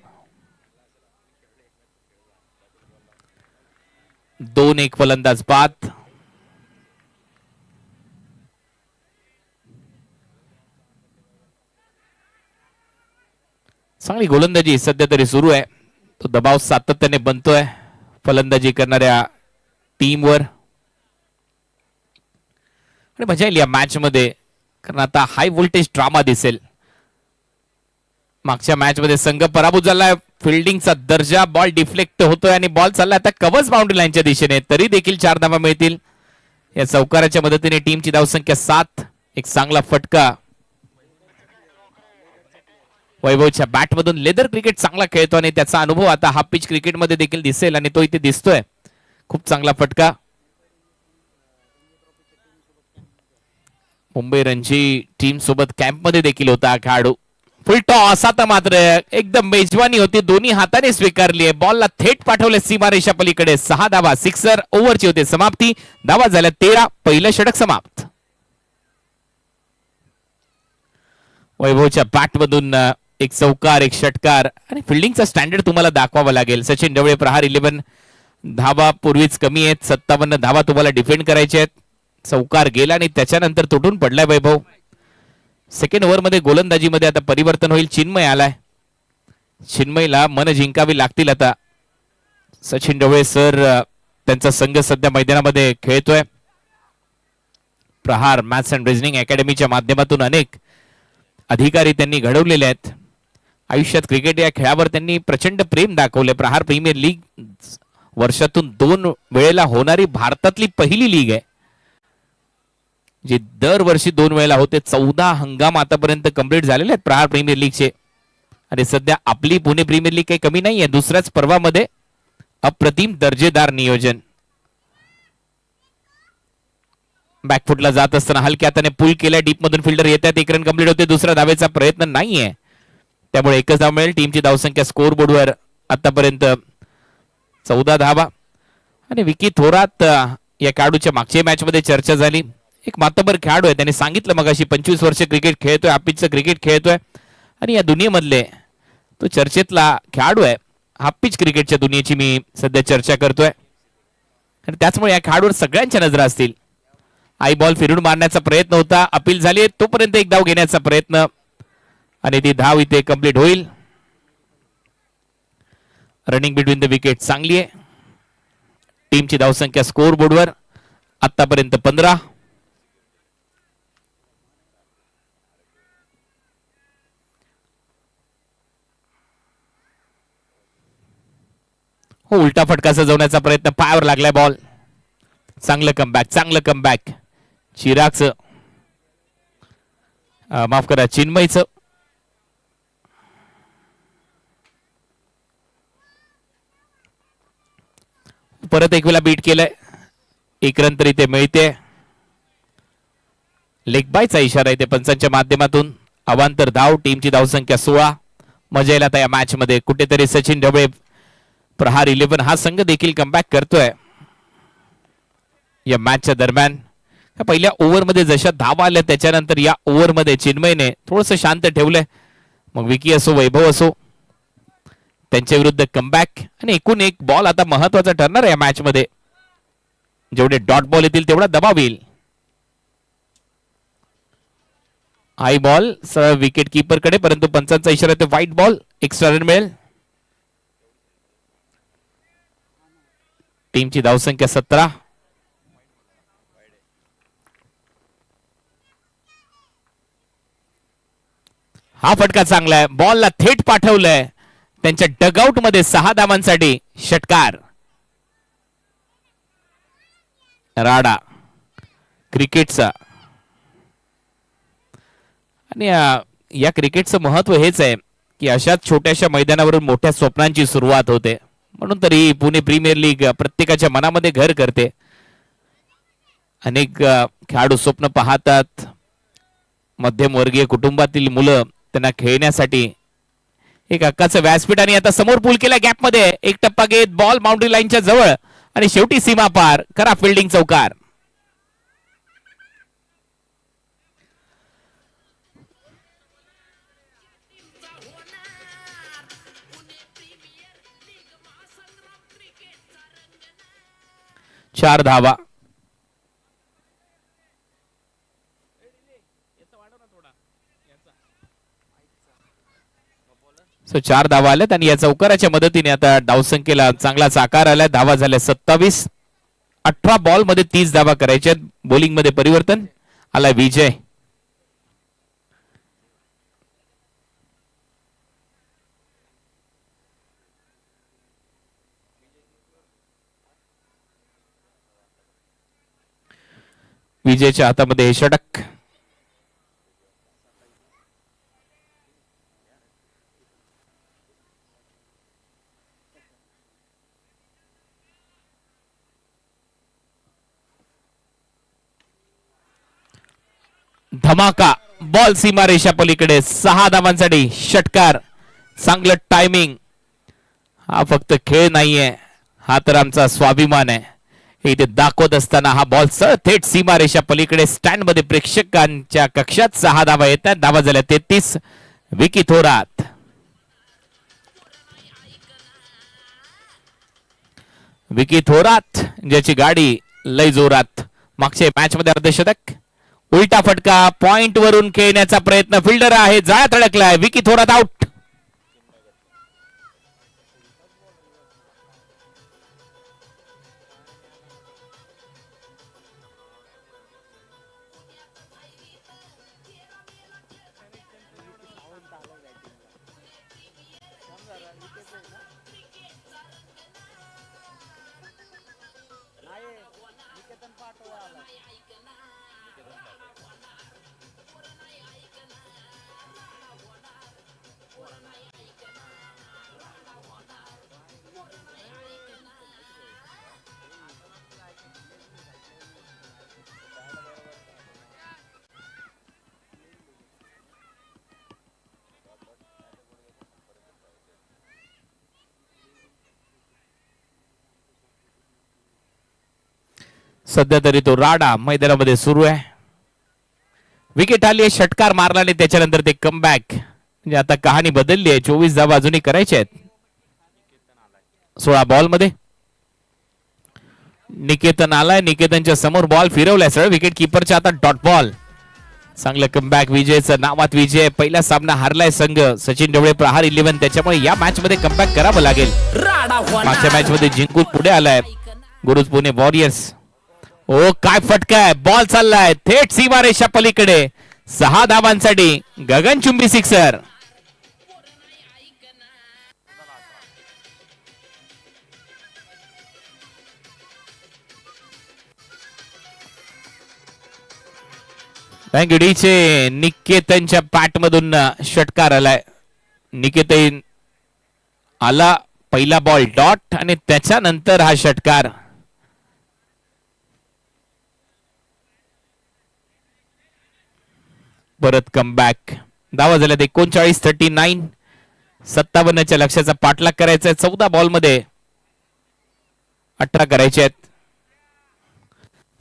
2-1 फलंदाज बाद. चांगली गोलंदाजी सध्या तरी सुरू आहे. तो दबाव सातत्याने बनतोय फलंदाजी करणाऱ्या टीमवर. आणि मजा येईल या मॅच मध्ये, कारण आता हाय व्होल्टेज ड्रामा दिसेल. मागच्या मॅच मध्ये संघ पराभूत झालाय. फिल्डिंगचा दर्जा, बॉल डिफ्लेक्ट होतोय आणि बॉल चाललाय आता कव्हर्स बाउंड्री लाईनच्या दिशेने. तरी देखील 4 धावा मिळतील. या चौकाराच्या मदतीने टीमची धावसंख्या 7. एक चांगला फटका. वैभवच्या बॅटमधून. लेदर क्रिकेट चांगला खेळतो आणि त्याचा अनुभव आता हा पिच क्रिकेटमध्ये देखील दिसेल आणि तो इथे दिसतोय. खूप चांगला फटका. मुंबई रणजी टीम सोबत कॅम्प मध्ये देखील होता हा खेळाडू. फुल टॉस. आता मात्र एकदम मेजवानी होती. दोन्ही हाताने स्वीकारली आहे. बॉलला थेट पाठवले सीमारेषा पलीकडे. 6 धावा. सिक्सर. ओव्हरची होते समाप्ती. धावा झाल्या 13. पहिलं षटक समाप्त. वैभवच्या बॅटमधून एक चौकार, एक षटकार आणि फिल्डिंगचा स्टँडर्ड तुम्हाला दाखवावा लागेल. सचिन ढवळे प्रहार 11. धावा पूर्वीच कमी आहेत. 57 धावा तुम्हाला डिफेंड करायचे आहेत. चौकार गेला आणि त्याच्यानंतर तुटून पडलाय वैभव. सेकंड ओव्हर मध्ये गोलंदाजीमध्ये आता परिवर्तन होईल. चिन्मय आलाय. चिन्मयला मन जिंकावी लागतील आता. सचिन ढवळे सर त्यांचा संघ सध्या मैदानामध्ये खेळतोय. प्रहार मॅथ्स अँड रिझनिंग अकॅडमीच्या माध्यमातून अनेक अधिकारी त्यांनी घडवलेले आहेत. आयुष्यात क्रिकेट या खेळावर त्यांनी प्रचंड प्रेम दाखवले. प्रहार प्रीमियर लीग वर्षातून 2 वेळेला होणारी भारतातली पहिली लीग आहे, जी दरवर्षी 2 वेळेला होते. 14 हंगाम आतापर्यंत कंप्लीट झालेले आहेत प्रहार प्रीमियर लीगचे. आणि सध्या आपली पुणे प्रीमियर लीग काही कमी नाहीये. दुसऱ्याच पर्वामध्ये अप्रतिम दर्जेदार नियोजन. बॅकफुटला जात असताना हलक्या हाताने पुल केलाय. डीप मधून फिल्डर येतात. 1 रन कंप्लीट होते. दुसऱ्या धावेचा प्रयत्न नाहीये, त्यामुळे 1च धाव मिळेल. टीमची धावसंख्या स्कोर बोर्डवर आतापर्यंत 14 धावा. आणि विकी थोरात या खेळाडूच्या मागच्या मॅच मध्ये चर्चा झाली. एक मातबर खेळाडू आहे. त्यांनी सांगितलं मगाशी 25 वर्ष क्रिकेट खेळतोय, हाफिजचं क्रिकेट खेळतोय आणि या दुनियेमधले तो चर्चेतला खेळाडू आहे. हाफिज क्रिकेटच्या दुनियेची मी सध्या चर्चा करतोय आणि त्याचमुळे या खेळाडूवर सगळ्यांच्या नजरा असतील. आई बॉल फिरून मारण्याचा प्रयत्न होता. अपील झाली. तोपर्यंत एक धाव घेण्याचा प्रयत्न आणि ती धाव इथे कंप्लीट होईल. रनिंग बिटवीन द विकेट चांगली आहे. टीमची धावसंख्या स्कोर बोर्डवर आतापर्यंत 15. हो, उलटा फटका सजवण्याचा प्रयत्न. पायावर लागलाय बॉल. चांगलं कमबॅक, चांगलं कमबॅक. चिरागचं, माफ करा, चिन्मयचं. परत एक वेळा बीट केलंय. 1 रन तरी ते मिळते. लेग बायचा इशारा येते पंचांच्या माध्यमातून. अवांतर धाव. टीमची धावसंख्या 16. मजा येईल आता या मॅच मध्ये. कुठेतरी सचिन ढवळे प्रहार 11 हा संघ देखील कमबॅक करतोय या मॅचच्या दरम्यान. पहिल्या ओव्हरमध्ये जशा धावा आल्या त्याच्यानंतर या ओव्हरमध्ये चिन्मयने थोडस शांत ठेवलंय. मग विकी असो, वैभव असो, त्यांच्या विरुद्ध कमबॅक. आणि एकूण एक बॉल आता महत्वाचा ठरणार आहे या मॅच मध्ये. जेवढे डॉट बॉल येतील तेवढा दबाव येईल. हाय बॉल सरळ विकेट कीपर कडे, परंतु पंचांचा इशारा ते व्हाईट बॉल. एक्स्ट्रा रन मिळेल. टीमची धावसंख्या 17. हा फटका चांगला आहे. बॉलला थेट पाठवलंय त्यांच्या डगआउट मध्ये. 6 धावांसाठी षटकार. राडा क्रिकेटचा. आणि या क्रिकेटचं महत्व हेच आहे की अशाच छोट्याशा मैदानावरून मोठ्या स्वप्नांची सुरुवात होते. म्हणून तरी पुणे प्रीमियर लीग प्रत्येकाच्या मनामध्ये घर करते. अनेक खेळाडू स्वप्न पाहतात, मध्यमवर्गीय कुटुंबातील मुलं त्यांना खेळण्यासाठी एक हक्काचं व्यासपीठ. आणि आता समोर पूल केला गॅप मध्ये, एक टप्पा घेत बॉल बाउंड्री लाईनच्या जवळ आणि शेवटी सीमा पार करा फिल्डिंग चौकार. चार धावा. सो 4 धावा आल्यात आणि या चौकाराच्या मदतीने आता धावसंख्येला चांगलाच आकार आलाय. धावा झाल्या 27. 18 बॉल मध्ये 30 धावा करायच्या. बॉलिंग मध्ये परिवर्तन आलाय विजय. विजयच्या हातामध्ये हे षटक. धमाका बॉल सीमारेषा पलीकडे. 6 धावांसाठी षटकार. चांगलं टायमिंग. हा फक्त खेळ नाहीये, हा तर आमचा स्वाभिमान आहे. इथे दाखवत असताना हा बॉल सर थेट सीमारेषा पलीकडे स्टँड मध्ये प्रेक्षकांच्या कक्षात. 6 धावा येतात. धावा झाल्या 33. विकी थोरात. विकी थोरात ज्याची गाडी लय जोरात. मागच्या मॅच मध्ये अर्धशतक. उलटा फटका पॉइंट वरून खेळण्याचा प्रयत्न. फिल्डर आहे, जाळ्यात अडकलाय. विकी थोरात आउट. सध्या तरी तो राडा मैदानामध्ये सुरू आहे. विकेट आली आहे, षटकार मारला आणि त्याच्यानंतर ते कमबॅक. म्हणजे आता कहाणी बदलली आहे. 24 धावा अजूनही करायच्या आहेत. 16 बॉल मध्ये निकेतन आलाय. निकेतनच्या समोर बॉल फिरवलाय सरळ. विकेट किपरच्या आता डॉट बॉल. चांगलं कमबॅक विजयचं नावात विजय. पहिला सामना हारलाय संघ सचिन ढवळे प्रहार 11. त्याच्यामुळे या मॅच मध्ये कमबॅक करावं लागेल. मागच्या मॅच मध्ये जिंकून पुढे आलाय गुरुज पुणे वॉरियर्स. ओ काय फटका आहे. बॉल चाललाय थेट सीमारेषा पलीकडे. 6 धावांसाठी गगनचुंबी सिक्सर. डीचे निकेतनच्या पॅट मधून षटकार आलाय. निकेतन आला. पहिला बॉल डॉट आणि त्याच्यानंतर हा षटकार. परत कमबॅक. धावा झाल्यात 39-39. 57च्या लक्ष्याचा पाठलाग करायचा आहे. 14 बॉल मध्ये 18 करायचे आहेत.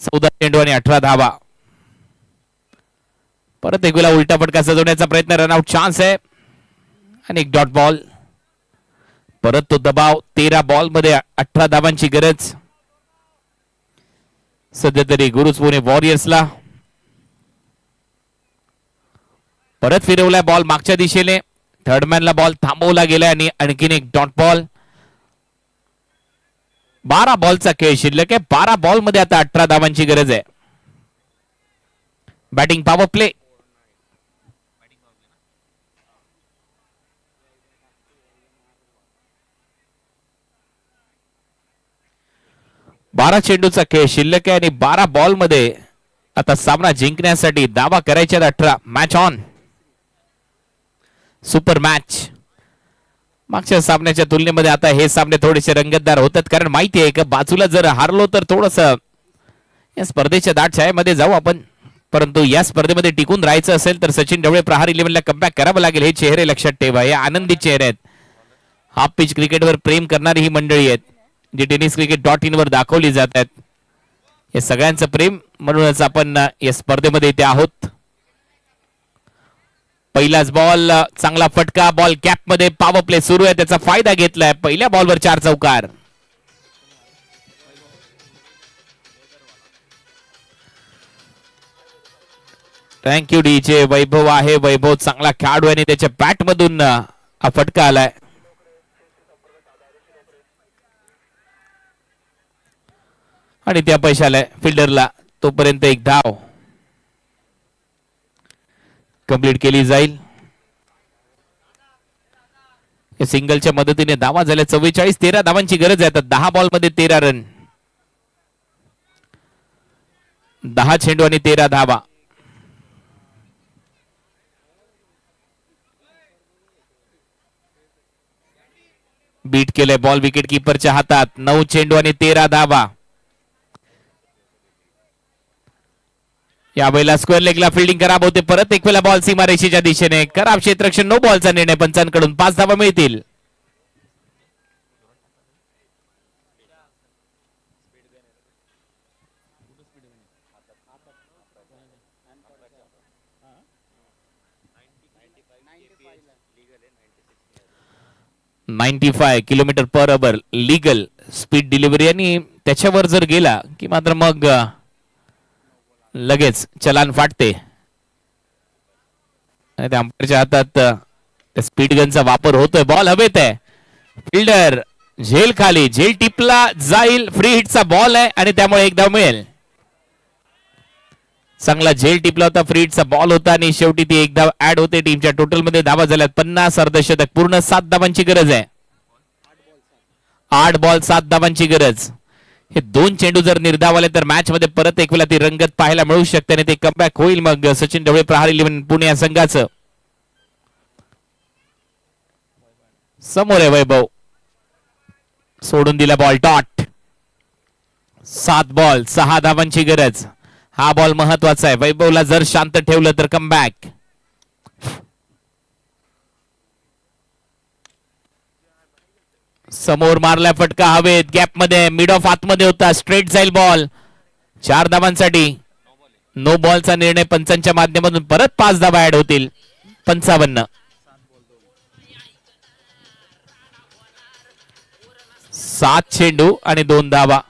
14 चेंडू आणि 18 धावा. परत एक वेळा उलटा फटका सजवण्याचा प्रयत्न. रनआउट चान्स आहे आणि एक डॉट बॉल. परत तो दबाव. 13 बॉल मध्ये 18 धावांची गरज. सध्या तरी गुरुज पुणे वॉरियर्सला. परत फिरवलाय बॉल मागच्या दिशेने. थर्डमॅनला बॉल थांबवला गेलाय आणि आणखीन एक डॉट बॉल. 12 बॉलचा खेळ शिल्लक आहे. 12 बॉल मध्ये आता 18 धावांची गरज आहे. Batting power play. बारा चेंडूचा खेळ शिल्लक आहे आणि 12 बॉल मध्ये आता सामना जिंकण्यासाठी दावा करायचे 18. Match on. Super match. मागच्या सामन्याच्या तुलनेमध्ये आता हे सामने थोडेसे रंगतदार होतात. कारण माहिती आहे का बाजूला जर हारलो तर थोडस या स्पर्धेच्या दाट छायेमध्ये जाऊ आपण, परंतु या स्पर्धेमध्ये टिकून राहायचं असेल तर सचिन ढवळे प्रहार 11ला कमबॅक करावं लागेल. हे चेहरे लक्षात ठेवा, हे आनंदी चेहरे आहेत. हाफ पिच क्रिकेटवर प्रेम करणारी ही मंडळी आहेत जी टेनिस क्रिकेट .in वर दाखवली जात आहेत. हे सगळ्यांचं प्रेम म्हणूनच आपण या स्पर्धेमध्ये इथे आहोत. पहिलाच बॉल, चांगला फटका, बॉल कॅप मध्ये पॉवर प्ले सुरू आहे, त्याचा फायदा घेतलाय. पहिल्या बॉलवर 4 चौकार. Thank you DJ. वैभव आहे, वैभव चांगला खेळाडू आहे आणि त्याच्या बॅट मधून हा फटका आलाय. आणि त्या पैशाला फिल्डरला तोपर्यंत एक धाव कंप्लीट केली जाईल. सिंगलच्या मदतीने धावा झाल्या 44. 13 धावांची गरज आहे आता. 10 बॉल मध्ये 13 रन, 10 चेंडू आणि 13 धावा. बीट केले बॉल विकेट किपरच्या हातात. 9 चेंडू आणि 13 धावा. यावेळेला स्क्वेअर लेगला फिल्डिंग खराब होते. परत एक वेळा बॉल सीमारेषेच्या दिशेने. खराब क्षेत्ररक्षण, नो बॉलचा निर्णय पंचांकडून. 5 धावा मिळतील. .95 kilometre per our legal speed delivery, आणि त्याच्यावर जर गेला की मात्र मग लगेच चलान फाटते. अंपायरच्या हातात स्पीड गनचा वापर होतोय. बॉल हवेत आहे. फिल्डर झेल खाली, झेल टिपला जाईल. फ्री हिटचा बॉल आहे आणि त्यामुळे एक धाव मिळेल. चांगला झेल टिपला होता, फ्री हिटचा बॉल होता आणि शेवटी ती एक धाव ऍड होते. टीमच्या टोटल मध्ये धावा झाल्यात 50. अर्धशतक पूर्ण. 7 धावांची गरज आहे. 8 बॉल 7 धावांची गरज. हे 2 चेंडू जर निर्धाव आले तर मॅच मध्ये परत एक वेळा ती रंगत पाहायला मिळू शकते आणि ते कमबॅक होईल मग सचिन ढवळे प्रहार 11 पुणे या संघाचं. समोर आहे वैभव, सोडून दिला बॉल. डॉट. 7 बॉल 6 धावांची गरज. हा बॉल महत्वाचा आहे. वैभवला जर शांत ठेवलं तर कमबॅक. समोर मारला फटका हवेत, गॅप मध्ये, मिड ऑफ आतमध्ये होता. स्ट्रेट जाईल बॉल. 4 धावांसाठी. नो बॉलचा निर्णय पंचांच्या माध्यमातून. परत 5 धावा ऍड होतील. 55. 7 चेंडू आणि 2 धावा.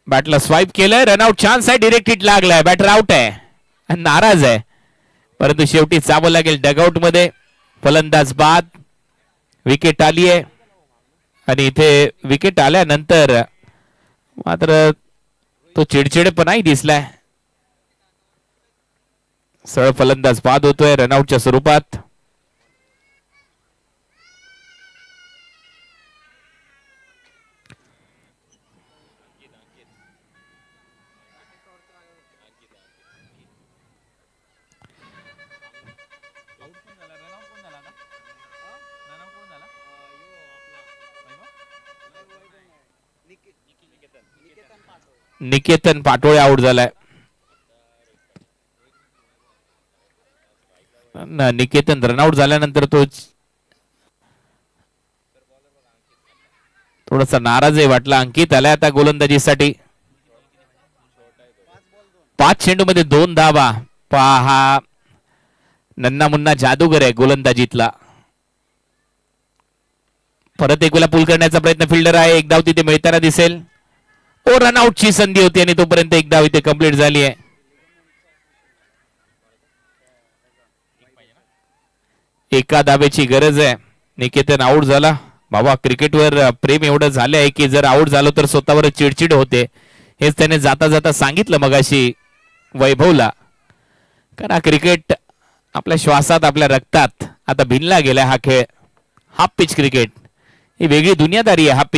बॅटला स्वाईप केलंय. रनआउट चान्स आहे. डिरेक्ट हिट लागलाय. बॅटर आउट आहे, नाराज आहे, परंतु शेवटी जावं लागेल डगआउट मध्ये. फलंदाज बाद. विकेट आली आहे आणि इथे विकेट आल्यानंतर मात्र तो चिडचिडेपणाही दिसलाय. सरळ फलंदाज बाद होतोय रनआउटच्या स्वरूपात. निकेतन पाटोळे आउट झालाय. निकेतन रनआउट झाल्यानंतर तो थोडासा नाराजही वाटला. अंकित आलाय आता गोलंदाजीसाठी. 5 चेंडू मध्ये 2 धावा. पहा, नन्ना मुन्ना जादूगर आहे गोलंदाजीतला. परत एक वेळा पूल करण्याचा प्रयत्न फिल्डर आहे. एक धाव तिथे मिळताना दिसेल. ओ, रनआउटची संधी होती आणि तोपर्यंत एक धाव इथे कंप्लीट झाली आहे. एका धावेची गरज आहे. निकेतन आउट झाला. बाबा, क्रिकेटवर प्रेम एवढं झालं आहे की जर आउट झालो तर स्वतःवर चिडचिड होते. हेच त्याने जाता जाता सांगितलं मगाशी वैभवला. कारण क्रिकेट आपल्या श्वासात, आपल्या रक्तात आता भिनला गेलाय हा खेळ. हाफ पिच क्रिकेट ही वेगळी दुनियादारी आहे.